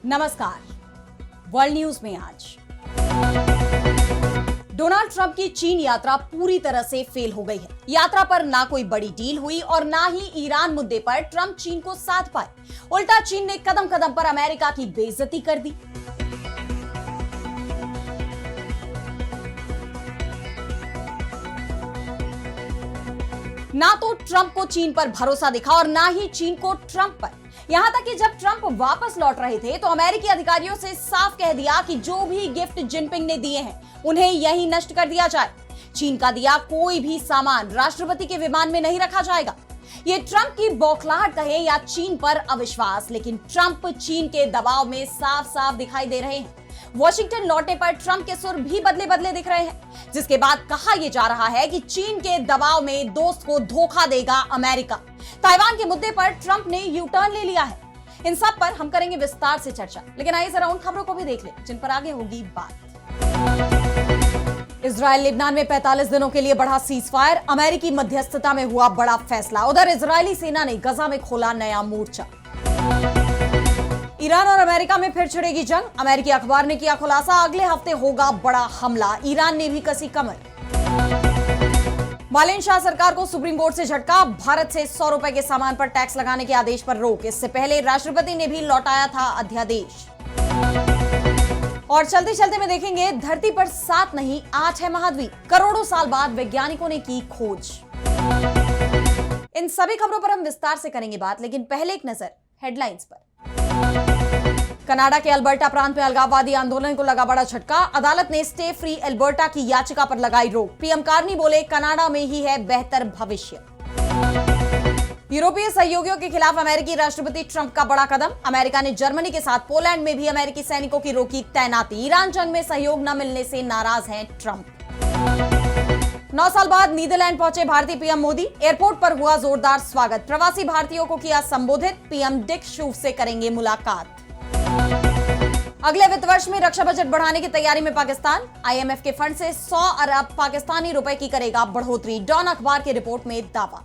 नमस्कार। World news में आज डोनाल्ड ट्रंप की चीन यात्रा पूरी तरह से फेल हो गई है। यात्रा पर ना कोई बड़ी डील हुई और ना ही ईरान मुद्दे पर ट्रंप चीन को साथ पाए। उल्टा चीन ने कदम कदम पर अमेरिका की बेइज्जती कर दी। ना तो ट्रंप को चीन पर भरोसा दिखा और ना ही चीन को ट्रंप पर। यहां तक कि जब ट्रंप वापस लौट रहे थे तो अमेरिकी अधिकारियों से साफ कह दिया कि जो भी गिफ्ट जिनपिंग ने दिए हैं उन्हें यहीं नष्ट कर दिया जाए। चीन का दिया कोई भी सामान राष्ट्रपति के विमान में नहीं रखा जाएगा। ये ट्रंप की बौखलाहट कहे या चीन पर अविश्वास, लेकिन ट्रंप चीन के दबाव में साफ साफ दिखाई दे रहे हैं। वॉशिंगटन लौटने पर ट्रंप के सुर भी बदले बदले दिख रहे हैं, जिसके बाद कहा यह जा रहा है कि चीन के दबाव में दोस्त को धोखा देगा अमेरिका। ताइवान के मुद्दे पर ट्रंप ने यू टर्न ले लिया है। इन सब पर हम करेंगे विस्तार से चर्चा, लेकिन आइए जरा उन खबरों को भी देख लें जिन पर आगे होगी बात। इजराइल लेबनान में 45 दिनों के लिए बढ़ा सीजफायर, अमेरिकी मध्यस्थता में हुआ बड़ा फैसला। उधर इजरायली सेना ने गजा में खोला नया मोर्चा। ईरान और अमेरिका में फिर छिड़ेगी जंग, अमेरिकी अखबार ने किया खुलासा, अगले हफ्ते होगा बड़ा हमला, ईरान ने भी कसी कमर। मालिन शाह सरकार को सुप्रीम कोर्ट से झटका, भारत से 100 रुपए के सामान पर टैक्स लगाने के आदेश पर रोक। इससे पहले राष्ट्रपति ने भी लौटाया था अध्यादेश। और चलते चलते में देखेंगे, धरती पर 7 नहीं 8 है महाद्वीप, करोड़ों साल बाद वैज्ञानिकों ने की खोज। इन सभी खबरों पर हम विस्तार से करेंगे बात, लेकिन पहले एक नजर हेडलाइंस पर। कनाडा के अल्बर्टा प्रांत में अलगाववादी आंदोलन को लगा बड़ा झटका, अदालत ने स्टे फ्री अल्बर्टा की याचिका पर लगाई रोक। पीएम कार्नी बोले कनाडा में ही है बेहतर भविष्य। यूरोपीय सहयोगियों के खिलाफ अमेरिकी राष्ट्रपति ट्रंप का बड़ा कदम, अमेरिका ने जर्मनी के साथ पोलैंड में भी अमेरिकी सैनिकों की रोकी तैनाती। ईरान जंग में सहयोग न मिलने से नाराज हैं ट्रंप। 9 साल बाद नीदरलैंड पहुंचे भारतीय पीएम मोदी, एयरपोर्ट पर हुआ जोरदार स्वागत। प्रवासी भारतीयों को किया संबोधित, पीएम डिक शूफ से करेंगे मुलाकात। अगले वित्त वर्ष में रक्षा बजट बढ़ाने की तैयारी में पाकिस्तान, आईएमएफ के फंड से 100 अरब पाकिस्तानी रुपए की करेगा बढ़ोतरी, डॉन अखबार की रिपोर्ट में दावा।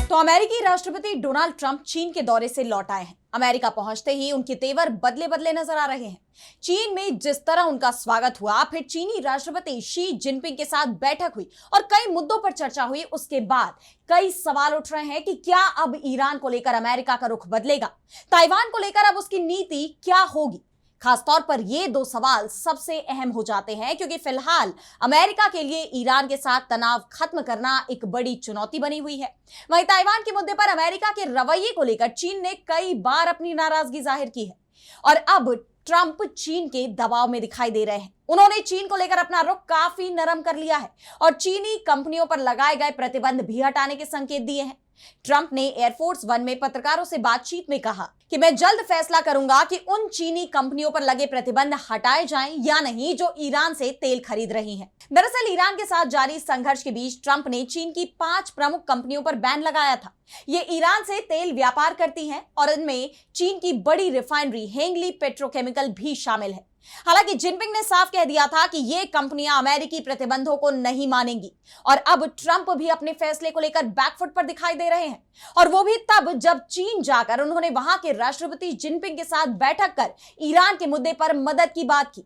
तो अमेरिकी राष्ट्रपति डोनाल्ड ट्रंप चीन के दौरे से लौट आए हैं। अमेरिका पहुंचते ही उनके तेवर बदले बदले नजर आ रहे हैं। चीन में जिस तरह उनका स्वागत हुआ, फिर चीनी राष्ट्रपति शी जिनपिंग के साथ बैठक हुई और कई मुद्दों पर चर्चा हुई। उसके बाद कई सवाल उठ रहे हैं कि क्या अब ईरान को लेकर अमेरिका का रुख बदलेगा, ताइवान को लेकर अब उसकी नीति क्या होगी। खासतौर पर ये 2 सवाल सबसे अहम हो जाते हैं, क्योंकि फिलहाल अमेरिका के लिए ईरान के साथ तनाव खत्म करना एक बड़ी चुनौती बनी हुई है। वहीं ताइवान के मुद्दे पर अमेरिका के रवैये को लेकर चीन ने कई बार अपनी नाराजगी जाहिर की है और अब ट्रंप चीन के दबाव में दिखाई दे रहे हैं। उन्होंने चीन को लेकर अपना रुख काफी नरम कर लिया है और चीनी कंपनियों पर लगाए गए प्रतिबंध भी हटाने के संकेत दिए हैं। ट्रंप ने एयरफोर्स 1 में पत्रकारों से बातचीत में कहा कि मैं जल्द फैसला करूंगा कि उन चीनी कंपनियों पर लगे प्रतिबंध हटाए जाएं या नहीं जो ईरान से तेल खरीद रही हैं। दरअसल ईरान के साथ जारी संघर्ष के बीच ट्रंप ने चीन की 5 प्रमुख कंपनियों पर बैन लगाया था। ये ईरान से तेल व्यापार करती हैं और इनमें चीन की बड़ी रिफाइनरी हेंगली पेट्रोकेमिकल भी शामिल है। हालांकि जिनपिंग ने साफ कह दिया था कि ये कंपनियां अमेरिकी प्रतिबंधों को नहीं मानेंगी और अब ट्रंप भी अपने फैसले को लेकर बैकफुट पर दिखाई दे रहे हैं, और वो भी तब जब चीन जाकर उन्होंने वहां के राष्ट्रपति जिनपिंग के साथ बैठक कर ईरान के मुद्दे पर मदद की बात की।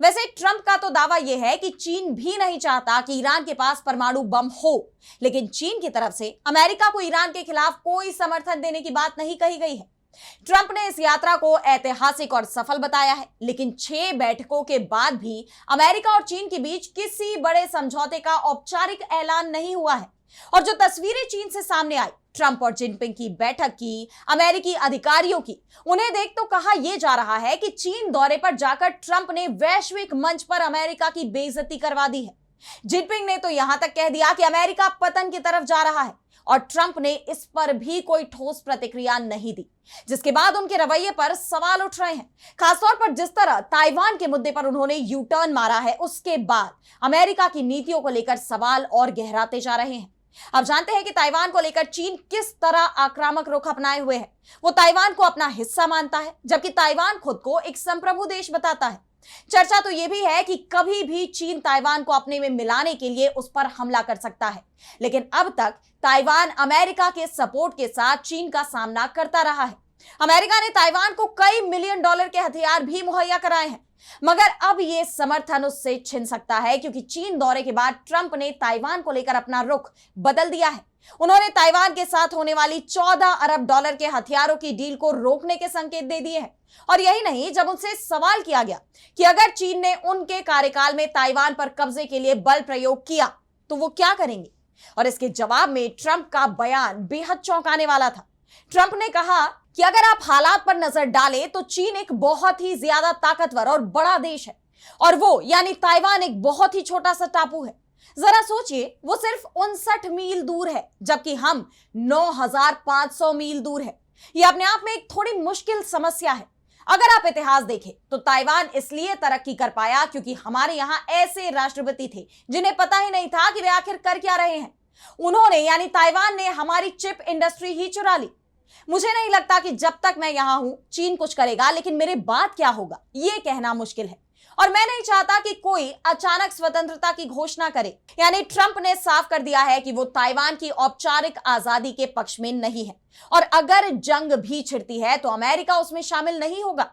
वैसे ट्रंप का तो दावा यह है कि चीन भी नहीं चाहता कि ईरान के पास परमाणु बम हो, लेकिन चीन की तरफ से अमेरिका को ईरान के खिलाफ कोई समर्थन देने की बात नहीं कही गई है। ट्रंप ने इस यात्रा को ऐतिहासिक और सफल बताया है, लेकिन 6 बैठकों के बाद भी अमेरिका और चीन के बीच किसी बड़े समझौते का औपचारिक ऐलान नहीं हुआ है। और जो तस्वीरें चीन से सामने आई, ट्रंप और जिनपिंग की बैठक की, अमेरिकी अधिकारियों की, उन्हें देख तो कहा यह जा रहा है कि चीन दौरे पर जाकर ट्रंप ने वैश्विक मंच पर अमेरिका की बेइज्जती करवा दी है। जिनपिंग ने तो यहां तक कह दिया कि अमेरिका पतन की तरफ जा रहा है और ट्रंप ने इस पर भी कोई ठोस प्रतिक्रिया नहीं दी, जिसके बाद उनके रवैये पर सवाल उठ रहे हैं। खासतौर पर जिस तरह ताइवान के मुद्दे पर उन्होंने यू टर्न मारा है, उसके बाद अमेरिका की नीतियों को लेकर सवाल और गहराते जा रहे हैं। अब जानते हैं कि ताइवान को लेकर चीन किस तरह आक्रामक रुख अपनाए हुए है। वो ताइवान को अपना हिस्सा मानता है, जबकि ताइवान खुद को एक संप्रभु देश बताता है। चर्चा तो यह भी है कि कभी भी चीन ताइवान को अपने में मिलाने के लिए उस पर हमला कर सकता है, लेकिन अब तक ताइवान अमेरिका के सपोर्ट के साथ चीन का सामना करता रहा है। अमेरिका ने ताइवान को कई मिलियन डॉलर के हथियार भी मुहैया कराए हैं, मगर अब यह समर्थन उससे छिन सकता है क्योंकि चीन दौरे के बाद ट्रंप ने ताइवान को लेकर अपना रुख बदल दिया है। उन्होंने ताइवान के साथ होने वाली 14 अरब डॉलर के हथियारों की डील को रोकने के संकेत दे दिए हैं। और यही नहीं, जब उनसे सवाल किया गया कि अगर चीन ने उनके कार्यकाल में ताइवान पर कब्जे के लिए बल प्रयोग किया तो वो क्या करेंगे, और इसके जवाब में ट्रंप का बयान बेहद चौंकाने वाला था। ट्रंप ने कहा कि अगर आप हालात पर नजर डालें तो चीन एक बहुत ही ज्यादा ताकतवर और बड़ा देश है और वो यानी ताइवान एक बहुत ही छोटा सा टापू है। जरा सोचिए, वो सिर्फ 59 मील दूर है जबकि हम 9,500 मील दूर है। यह अपने आप में एक थोड़ी मुश्किल समस्या है। अगर आप इतिहास देखें तो ताइवान इसलिए तरक्की कर पाया क्योंकि हमारे यहां ऐसे राष्ट्रपति थे जिन्हें पता ही नहीं था कि वे आखिर कर क्या रहे हैं। उन्होंने यानी ताइवान ने हमारी चिप इंडस्ट्री ही चुरा ली। मुझे नहीं लगता कि जब तक मैं यहां हूं चीन कुछ करेगा, लेकिन मेरे बाद क्या होगा यह कहना मुश्किल है। और मैं नहीं चाहता कि कोई अचानक स्वतंत्रता की घोषणा करे। यानी ट्रंप ने साफ कर दिया है कि वो ताइवान की औपचारिक आजादी के पक्ष में नहीं है और अगर जंग भी छिड़ती है तो अमेरिका उसमें शामिल नहीं होगा,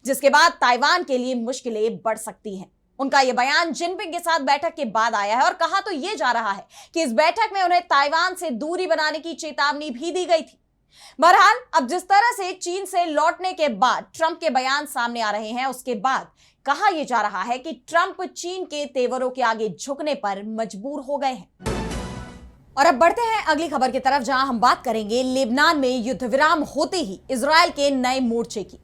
जिसके बाद ताइवान के लिए मुश्किलें बढ़ सकती हैं। उनका यह बयान जिनपिंग के साथ बैठक के बाद आया है और कहा तो यह जा रहा है कि इस बैठक में उन्हें ताइवान से दूरी बनाने की चेतावनी भी दी गई थी। बहरहाल, अब जिस तरह से चीन से लौटने के बाद ट्रंप के बयान सामने आ रहे हैं, उसके बाद कहा यह जा रहा है कि ट्रंप चीन के तेवरों के आगे झुकने पर मजबूर हो गए हैं। और अब बढ़ते हैं अगली खबर की तरफ, जहां हम बात करेंगे लेबनान में युद्ध विराम होते ही इजरायल के नए मोर्चे की।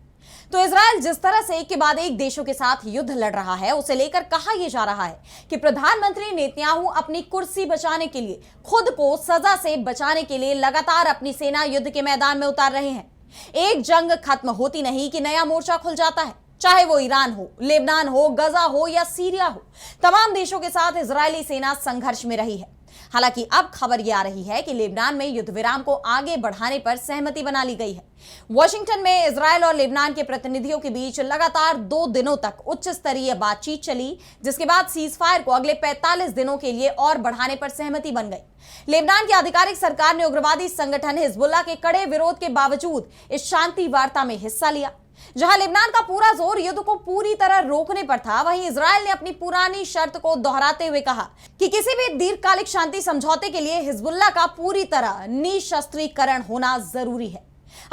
तो इजरायल जिस तरह से एक के बाद एक देशों के साथ युद्ध लड़ रहा है, उसे लेकर कहा यह जा रहा है कि प्रधानमंत्री नेतन्याहू अपनी कुर्सी बचाने के लिए, खुद को सजा से बचाने के लिए लगातार अपनी सेना युद्ध के मैदान में उतार रहे हैं। एक जंग खत्म होती नहीं कि नया मोर्चा खुल जाता है, चाहे वो ईरान हो, लेबनान हो, गजा हो या सीरिया हो। तमाम देशों के साथ इजरायली सेना संघर्ष में रही है। हालांकि अब खबर यह आ रही है कि लेबनान में युद्ध विराम को आगे बढ़ाने पर सहमति बना ली गई है। वॉशिंगटन में इजरायल और लेबनान के प्रतिनिधियों के बीच लगातार 2 दिनों तक उच्च स्तरीय बातचीत चली, जिसके बाद सीज फायर को अगले 45 दिनों के लिए और बढ़ाने पर सहमति बन गई। लेबनान की आधिकारिक सरकार ने उग्रवादी संगठन हिजबुल्लाह के कड़े विरोध के बावजूद इस शांति वार्ता में हिस्सा लिया। जहां लेबनान का पूरा जोर युद्ध को पूरी तरह रोकने पर था, वहीं इजरायल ने अपनी पुरानी शर्त को दोहराते हुए कहा कि किसी भी दीर्घकालिक शांति समझौते के लिए हिजबुल्लाह का पूरी तरह निशस्त्रीकरण होना जरूरी है।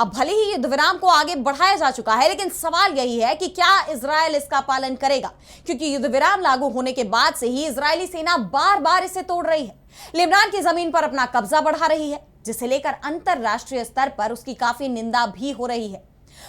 अब भले ही युद्ध विराम को आगे बढ़ाया जा चुका है, लेकिन सवाल यही है कि क्या इजरायल इसका पालन करेगा, क्योंकि युद्ध विराम लागू होने के बाद से ही इजरायली सेना बार बार इसे तोड़ रही है, लेबनान की जमीन पर अपना कब्जा बढ़ा रही है, जिसे लेकर अंतरराष्ट्रीय स्तर पर उसकी काफी निंदा भी हो रही है।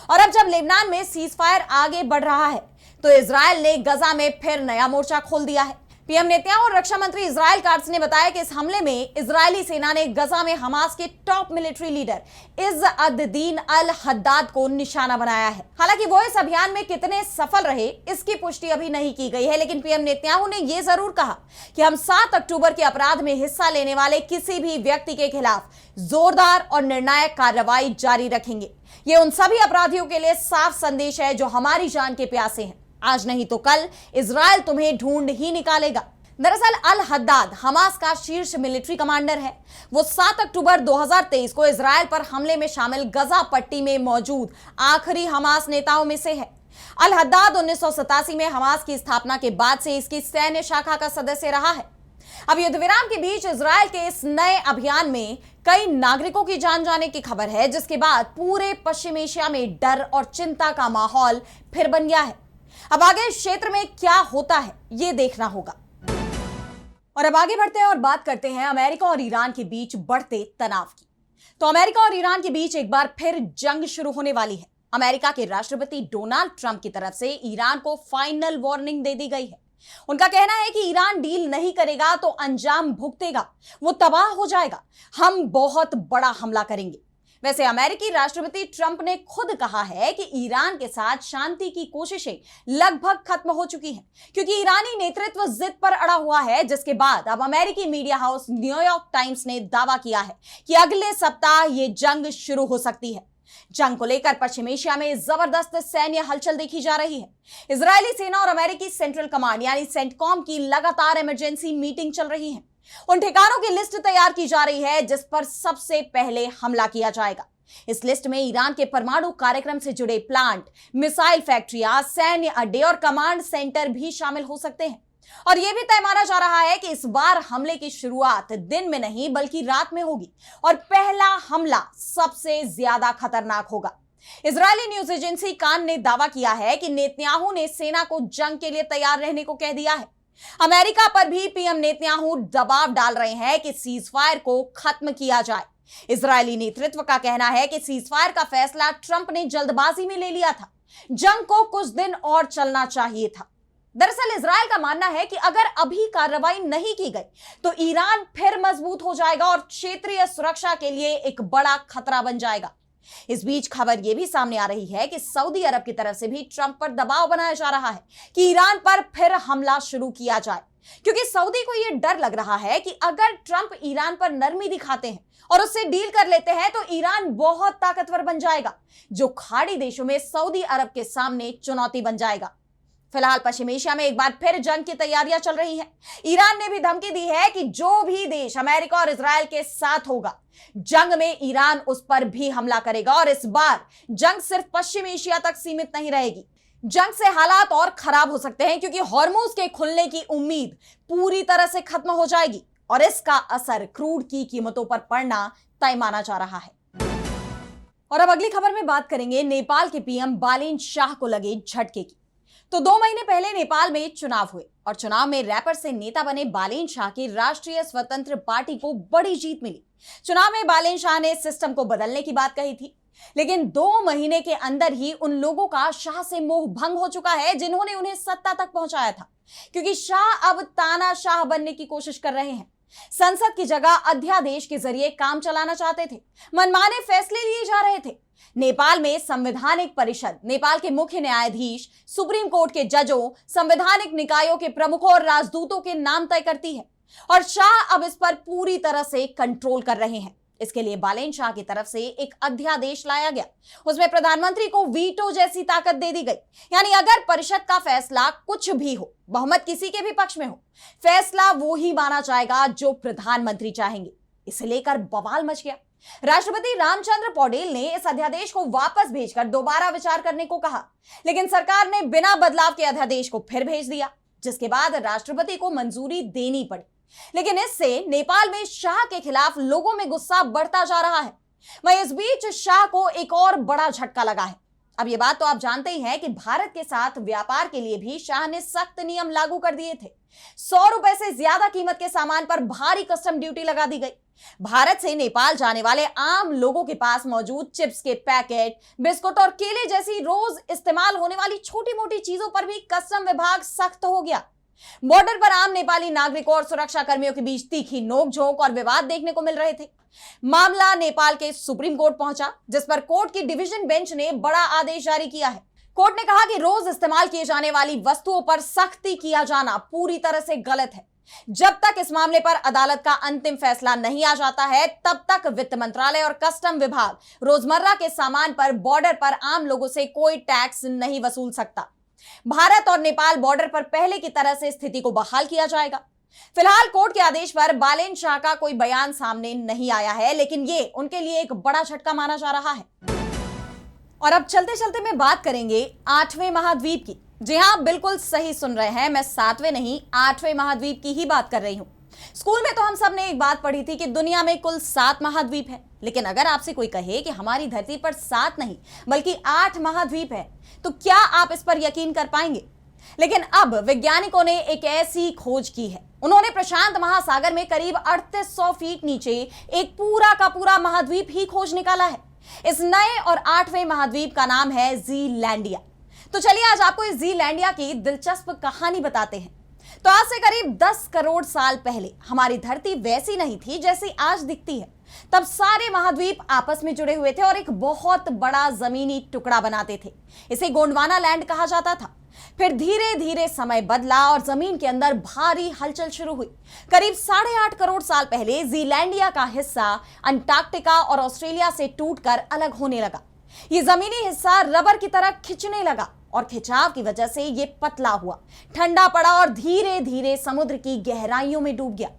और अब जब लेबनान में सीज फायर आगे बढ़ रहा है तो इजरायल ने गजा में फिर नया मोर्चा खोल दिया है। पीएम नेतन्याहू और रक्षा मंत्री इजराइल काट्ज ने बताया कि इस हमले में इजरायली सेना ने गजा में हमास के top military leader Izz ad-Din al-Haddad को निशाना बनाया है। हालांकि वो इस अभियान में कितने सफल रहे इसकी पुष्टि अभी नहीं की गई है, लेकिन पीएम नेतन्याहू ने यह जरूर कहा कि हम 7 अक्टूबर के अपराध में हिस्सा लेने वाले किसी भी व्यक्ति के खिलाफ जोरदार और निर्णायक कार्रवाई जारी रखेंगे। ये उन सभी अपराधियों के लिए साफ संदेश है जो हमारी जान के प्यासे हैं। आज नहीं तो कल इजरायल तुम्हें ढूंढ ही निकालेगा। दरअसल अल-हद्दाद हमास का शीर्ष मिलिट्री कमांडर है। वो 7 अक्टूबर 2023 को इजरायल पर हमले में शामिल गजा पट्टी में मौजूद आखिरी हमास नेताओं में से है। अल-हद्दाद 1987 में हमास की स्थापना के बाद से इसकी सैन्य शाखा का सदस्य रहा है। अब युद्ध विराम के बीच इजरायल के इस नए अभियान में कई नागरिकों की जान जाने की खबर है, जिसके बाद पूरे पश्चिम एशिया में डर और चिंता का माहौल फिर बन गया है। अब आगे इस क्षेत्र में क्या होता है ये देखना होगा। और अब आगे बढ़ते हैं और बात करते हैं अमेरिका और ईरान के बीच बढ़ते तनाव की। तो अमेरिका और ईरान के बीच एक बार फिर जंग शुरू होने वाली है। अमेरिका के राष्ट्रपति डोनाल्ड ट्रंप की तरफ से ईरान को फाइनल वार्निंग दे दी गई है। उनका कहना है कि ईरान डील नहीं करेगा तो अंजाम भुगतेगा, वो तबाह हो जाएगा, हम बहुत बड़ा हमला करेंगे। वैसे अमेरिकी राष्ट्रपति ट्रंप ने खुद कहा है कि ईरान के साथ शांति की कोशिशें लगभग खत्म हो चुकी हैं, क्योंकि ईरानी नेतृत्व जिद पर अड़ा हुआ है, जिसके बाद अब अमेरिकी मीडिया हाउस न्यूयॉर्क टाइम्स ने दावा किया है कि अगले सप्ताह ये जंग शुरू हो सकती है। जंग को लेकर पश्चिम एशिया में जबरदस्त सैन्य हलचल देखी जा रही है। इजरायली सेना और अमेरिकी सेंट्रल कमांड यानी सेंटकॉम की लगातार इमरजेंसी मीटिंग चल रही है। उन ठिकानों की लिस्ट तैयार की जा रही है जिस पर सबसे पहले हमला किया जाएगा। इस लिस्ट में ईरान के परमाणु कार्यक्रम से जुड़े प्लांट, मिसाइल फैक्ट्रियां, सैन्य अड्डे और कमांड सेंटर भी शामिल हो सकते हैं। और यह भी तय माना जा रहा है कि इस बार हमले की शुरुआत दिन में नहीं बल्कि रात में होगी और पहला हमला सबसे ज्यादा खतरनाक होगा। इजरायली न्यूज एजेंसी कान ने दावा किया है कि नेतन्याहू ने सेना को जंग के लिए तैयार रहने को कह दिया है। अमेरिका पर भी पीएम नेतन्याहू दबाव डाल रहे हैं कि सीजफायर को खत्म किया जाए। इजरायली नेतृत्व का कहना है कि सीजफायर का फैसला ट्रंप ने जल्दबाजी में ले लिया था। जंग को कुछ दिन और चलना चाहिए था। दरअसल इजरायल का मानना है कि अगर अभी कार्रवाई नहीं की गई तो ईरान फिर मजबूत हो जाएगा और क्षेत्रीय सुरक्षा के लिए एक बड़ा खतरा बन जाएगा। इस बीच खबर यह भी सामने आ रही है कि सऊदी अरब की तरफ से भी ट्रंप पर दबाव बनाया जा रहा है कि ईरान पर फिर हमला शुरू किया जाए, क्योंकि सऊदी को यह डर लग रहा है कि अगर ट्रंप ईरान पर नरमी दिखाते हैं और उससे डील कर लेते हैं तो ईरान बहुत ताकतवर बन जाएगा, जो खाड़ी देशों में सऊदी अरब के सामने चुनौती बन जाएगा। फिलहाल पश्चिम एशिया में एक बार फिर जंग की तैयारियां चल रही हैं। ईरान ने भी धमकी दी है कि जो भी देश अमेरिका और इजरायल के साथ होगा, जंग में ईरान उस पर भी हमला करेगा और इस बार जंग सिर्फ पश्चिम एशिया तक सीमित नहीं रहेगी। जंग से हालात और खराब हो सकते हैं, क्योंकि हॉर्मुज के खुलने की उम्मीद पूरी तरह से खत्म हो जाएगी और इसका असर क्रूड की कीमतों पर पड़ना तय माना जा रहा है। और अब अगली खबर में बात करेंगे नेपाल के पीएम बालेन शाह को लगे झटके की। तो 2 महीने पहले नेपाल में चुनाव हुए और चुनाव में रैपर से नेता बने बालेन शाह की राष्ट्रीय स्वतंत्र पार्टी को बड़ी जीत मिली। चुनाव में बालेन शाह ने सिस्टम को बदलने की बात कही थी, लेकिन 2 महीने के अंदर ही उन लोगों का शाह से मोह भंग हो चुका है जिन्होंने उन्हें सत्ता तक पहुंचाया था, क्योंकि शाह अब तानाशाह बनने की कोशिश कर रहे हैं। संसद की जगह अध्यादेश के जरिए काम चलाना चाहते थे, मनमाने फैसले लिए जा रहे थे। नेपाल में संवैधानिक परिषद नेपाल के मुख्य न्यायाधीश, सुप्रीम कोर्ट के जजों, संवैधानिक निकायों के प्रमुखों और राजदूतों के नाम तय करती है और शाह अब इस पर पूरी तरह से कंट्रोल कर रहे हैं। इसके लिए बालेन शाह की तरफ से एक अध्यादेश लाया गया। उसमें प्रधानमंत्री को वीटो जैसी ताकत दे दी गई, यानी अगर परिषद का फैसला कुछ भी हो, बहुमत किसी के भी पक्ष में हो, फैसला वो ही माना जाएगा जो प्रधानमंत्री चाहेंगे। इसे लेकर बवाल मच गया। राष्ट्रपति रामचंद्र पौडेल ने इस अध्यादेश को वापस भेजकर दोबारा विचार करने को कहा, लेकिन सरकार ने बिना बदलाव के अध्यादेश को फिर भेज दिया, जिसके बाद राष्ट्रपति को मंजूरी देनी पड़ी। लेकिन इससे नेपाल में शाह के खिलाफ लोगों में गुस्सा बढ़ता जा रहा है। वहीं इस बीच शाह को एक और बड़ा झटका लगा है। अब ये बात तो आप जानते ही हैं कि भारत के साथ व्यापार के लिए भी शाह ने सख्त नियम लागू कर दिए थे। 100 रुपए से ज्यादा कीमत के सामान पर भारी कस्टम ड्यूटी लगा दी गई। भारत से नेपाल जाने वाले आम लोगों के पास मौजूद चिप्स के पैकेट, बिस्कुट और केले जैसी रोज इस्तेमाल होने वाली छोटी मोटी चीजों पर भी कस्टम विभाग सख्त हो गया। बॉर्डर पर आम नेपाली नागरिकों और सुरक्षा कर्मियों के बीच तीखी नोकझोंक और विवाद देखने को मिल रहे थे। मामला नेपाल के सुप्रीम कोर्ट पहुंचा, जिस पर कोर्ट की डिवीजन बेंच ने बड़ा आदेश जारी किया है। कोर्ट ने कहा कि रोज इस्तेमाल किए जाने वाली वस्तुओं पर सख्ती किया जाना पूरी तरह से गलत है। जब तक इस मामले पर अदालत का अंतिम फैसला नहीं आ जाता है, तब तक वित्त मंत्रालय और कस्टम विभाग रोजमर्रा के सामान पर बॉर्डर पर आम लोगों से कोई टैक्स नहीं वसूल सकता। भारत और नेपाल बॉर्डर पर पहले की तरह से स्थिति को बहाल किया जाएगा। फिलहाल कोर्ट के आदेश पर बालेन शाह का कोई बयान सामने नहीं आया है, लेकिन ये उनके लिए एक बड़ा झटका माना जा रहा है। और अब चलते चलते में बात करेंगे 8वें महाद्वीप की। जी हां, बिल्कुल सही सुन रहे हैं, मैं 7वें नहीं 8वें महाद्वीप की ही बात कर रही हूं। स्कूल में तो हम सब ने एक बात पढ़ी थी कि दुनिया में कुल 7 महाद्वीप हैं, लेकिन अगर आपसे कोई कहे कि हमारी धरती पर 7 नहीं बल्कि 8 महाद्वीप है, तो क्या आप इस पर यकीन कर पाएंगे? लेकिन अब वैज्ञानिकों ने एक ऐसी खोज की है। उन्होंने प्रशांत महासागर में करीब 3800 फीट नीचे एक पूरा का पूरा महाद्वीप ही खोज निकाला है। इस नए और 8वें महाद्वीप का नाम है ज़ीलैंडिया। तो चलिए आज आपको इस ज़ीलैंडिया की दिलचस्प कहानी बताते हैं। तो आज से करीब 10 करोड़ साल पहले हमारी धरती वैसी नहीं थी जैसी आज दिखती है। तब सारे महाद्वीप आपस में जुड़े हुए थे और एक बहुत बड़ा जमीनी टुकड़ा बनाते थे। इसे गोंडवाना लैंड कहा जाता था। फिर धीरे धीरे समय बदला और जमीन के अंदर भारी हलचल शुरू हुई। करीब 8.5 करोड़ साल पहले ज़ीलैंडिया का हिस्सा अंटार्कटिका और ऑस्ट्रेलिया से टूटकर अलग होने लगा। ये जमीनी हिस्सा रबर की तरह खिंचने लगा और खिंचाव की वजह से ये पतला हुआ, ठंडा पड़ा और धीरे धीरे समुद्र की गहराइयों में डूब गया।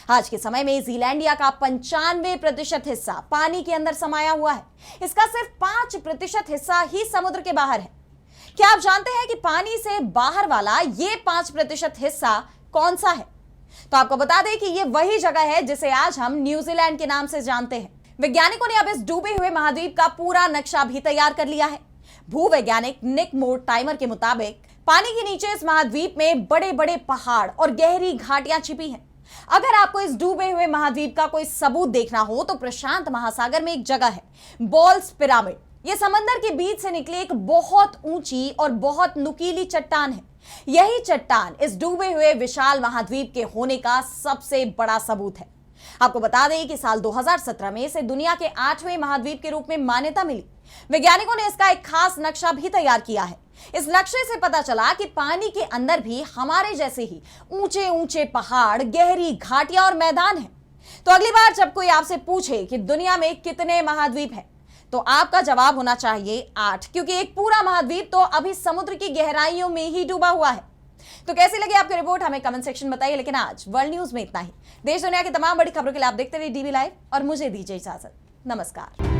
आज के समय में जीलैंडिया का 95% हिस्सा पानी के अंदर समाया हुआ है। इसका सिर्फ 5% हिस्सा ही समुद्र के बाहर है। क्या आप जानते हैं कि पानी से बाहर वाला ये 5% हिस्सा कौन सा है? तो आपको बता दें कि ये वही जगह है जिसे आज हम न्यूजीलैंड के नाम से जानते हैं। वैज्ञानिकों ने अब इस डूबे हुए महाद्वीप का पूरा नक्शा भी तैयार कर लिया है। भूवैज्ञानिक निक मोर्टाइमर के मुताबिक पानी के नीचे इस महाद्वीप में बड़े बड़े पहाड़ और गहरी घाटियां छिपी हैं। अगर आपको इस डूबे हुए महाद्वीप का कोई सबूत देखना हो तो प्रशांत महासागर में एक जगह है, बॉल्स पिरामिड। यह समंदर के बीच से निकली एक बहुत ऊंची और बहुत नुकीली चट्टान है। यही चट्टान इस डूबे हुए विशाल महाद्वीप के होने का सबसे बड़ा सबूत है। आपको बता दें कि साल 2017 में इसे दुनिया के 8वें महाद्वीप के रूप में मान्यता मिली। वैज्ञानिकों ने इसका एक खास नक्शा भी तैयार किया है। इस नक्शे से पता चला कि पानी के अंदर भी हमारे जैसे ही ऊंचे ऊंचे पहाड़, गहरी घाटियां और मैदान हैं। तो अगली बार जब कोई आपसे पूछे कि दुनिया में कितने महाद्वीप हैं, तो आपका जवाब होना चाहिए 8, क्योंकि एक पूरा महाद्वीप तो अभी समुद्र की गहराइयों में ही डूबा हुआ है। तो कैसी लगी आपकी रिपोर्ट, हमें कमेंट सेक्शन बताइए। लेकिन आज वर्ल्ड न्यूज में इतना ही। देश दुनिया की तमाम बड़ी खबरों के लिए आप देखते रहिए डीवी लाइव और मुझे दीजिए इजाजत। नमस्कार।